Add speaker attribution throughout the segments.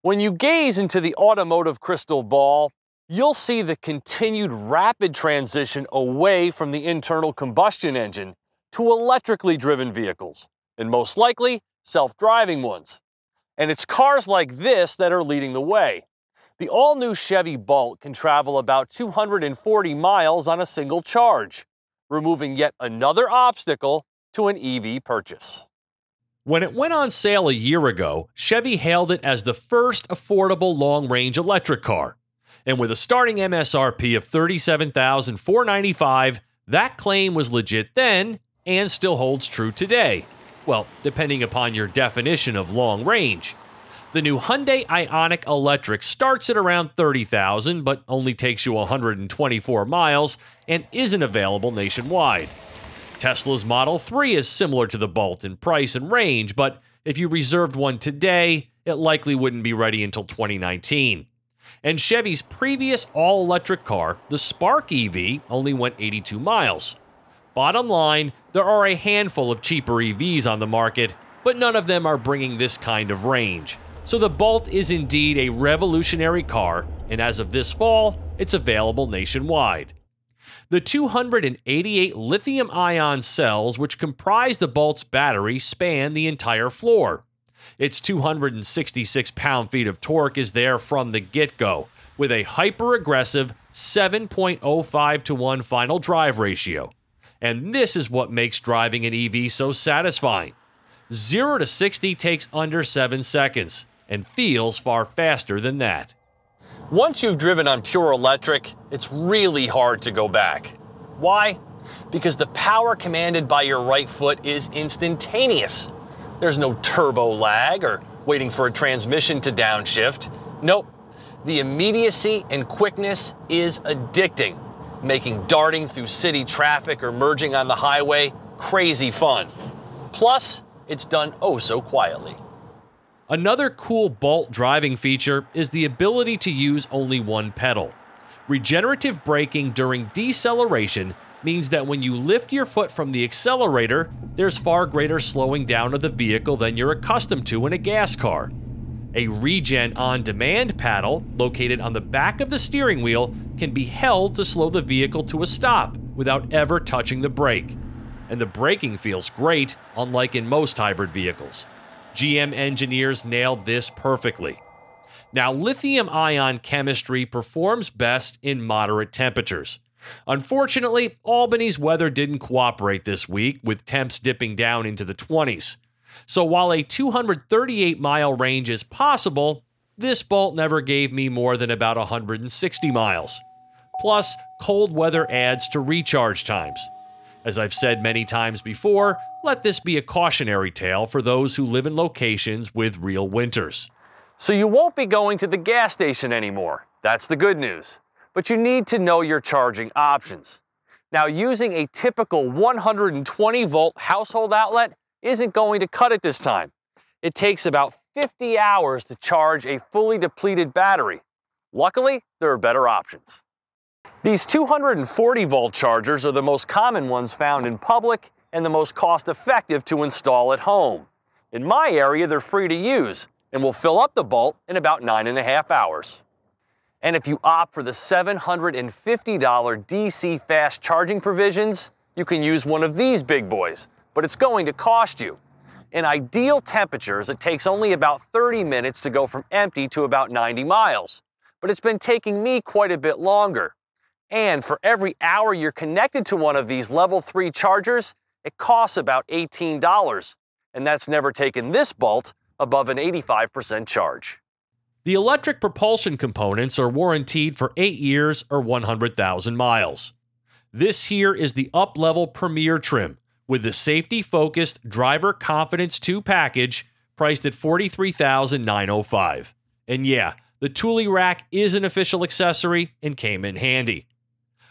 Speaker 1: When you gaze into the automotive crystal ball, you'll see the continued rapid transition away from the internal combustion engine to electrically driven vehicles, and most likely self-driving ones. And it's cars like this that are leading the way. The all-new Chevy Bolt can travel about 240 miles on a single charge, removing yet another obstacle to an EV purchase.
Speaker 2: When it went on sale a year ago, Chevy hailed it as the first affordable long-range electric car. And with a starting MSRP of $37,495, that claim was legit then and still holds true today. Well, depending upon your definition of long range. The new Hyundai Ioniq Electric starts at around $30,000 but only takes you 124 miles and isn't available nationwide. Tesla's Model 3 is similar to the Bolt in price and range, but if you reserved one today, it likely wouldn't be ready until 2019. And Chevy's previous all-electric car, the Spark EV, only went 82 miles. Bottom line, there are a handful of cheaper EVs on the market, but none of them are bringing this kind of range. So the Bolt is indeed a revolutionary car, and as of this fall, it's available nationwide. The 288 lithium-ion cells which comprise the Bolt's battery span the entire floor. Its 266 pound-feet of torque is there from the get-go, with a hyper-aggressive 7.05 to 1 final drive ratio. And this is what makes driving an EV so satisfying. 0 to 60 takes under 7 seconds, and feels far faster than that.
Speaker 1: Once you've driven on pure electric, it's really hard to go back. Why? Because the power commanded by your right foot is instantaneous. There's no turbo lag or waiting for a transmission to downshift. Nope. The immediacy and quickness is addicting, making darting through city traffic or merging on the highway crazy fun. Plus, it's done oh so quietly.
Speaker 2: Another cool Bolt driving feature is the ability to use only one pedal. Regenerative braking during deceleration means that when you lift your foot from the accelerator, there's far greater slowing down of the vehicle than you're accustomed to in a gas car. A Regen on-demand paddle, located on the back of the steering wheel, can be held to slow the vehicle to a stop without ever touching the brake. And the braking feels great, unlike in most hybrid vehicles. GM engineers nailed this perfectly. Now, lithium-ion chemistry performs best in moderate temperatures. Unfortunately, Albany's weather didn't cooperate this week, with temps dipping down into the 20s. So while a 238-mile range is possible, this Bolt never gave me more than about 160 miles. Plus, cold weather adds to recharge times. As I've said many times before, let this be a cautionary tale for those who live in locations with real winters.
Speaker 1: So you won't be going to the gas station anymore. That's the good news. But you need to know your charging options. Now, using a typical 120-volt household outlet isn't going to cut it this time. It takes about 50 hours to charge a fully depleted battery. Luckily, there are better options. These 240-volt chargers are the most common ones found in public and the most cost-effective to install at home. In my area, they're free to use and will fill up the Bolt in about 9.5 hours. And if you opt for the $750 DC fast charging provisions, you can use one of these big boys, but it's going to cost you. In ideal temperatures, it takes only about 30 minutes to go from empty to about 90 miles, but it's been taking me quite a bit longer. And for every hour you're connected to one of these level 3 chargers, it costs about $18, and that's never taken this Bolt above an 85% charge.
Speaker 2: The electric propulsion components are warranted for 8 years or 100,000 miles. This here is the up-level Premier trim with the safety-focused Driver Confidence 2 package priced at $43,905. And yeah, the Thule rack is an official accessory and came in handy.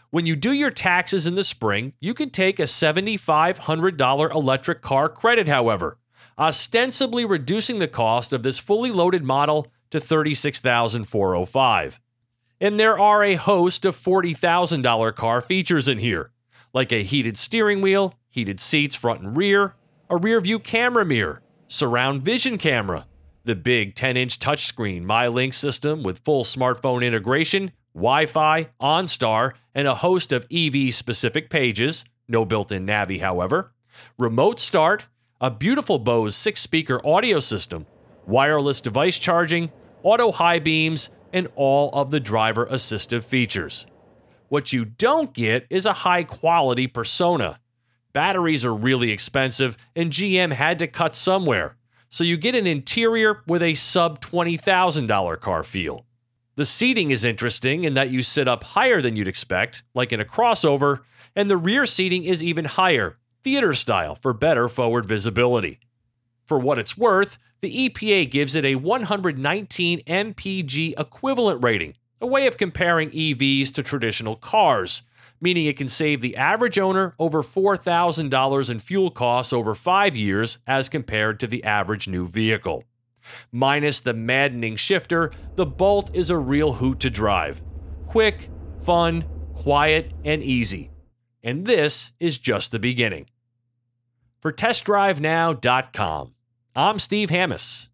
Speaker 2: When you do your taxes in the spring, you can take a $7,500 electric car credit, however, ostensibly reducing the cost of this fully loaded model to $36,405. And there are a host of $40,000 car features in here, like a heated steering wheel, heated seats front and rear, a rear view camera mirror, surround vision camera, The big 10-inch touchscreen MyLink system with full smartphone integration, Wi-Fi, OnStar, and a host of EV-specific pages, no built-in Navi however, remote start, a beautiful Bose 6-speaker audio system, wireless device charging, auto high beams, and all of the driver assistive features. What you don't get is a high-quality persona. Batteries are really expensive, and GM had to cut somewhere, so you get an interior with a sub-$20,000 car feel. The seating is interesting in that you sit up higher than you'd expect, like in a crossover, and the rear seating is even higher, theater style, for better forward visibility. For what it's worth, the EPA gives it a 119 mpg equivalent rating, a way of comparing EVs to traditional cars, meaning it can save the average owner over $4,000 in fuel costs over 5 years as compared to the average new vehicle. Minus the maddening shifter, the Bolt is a real hoot to drive. Quick, fun, quiet, and easy. And this is just the beginning. For TestDriveNow.com, I'm Steve Hammis.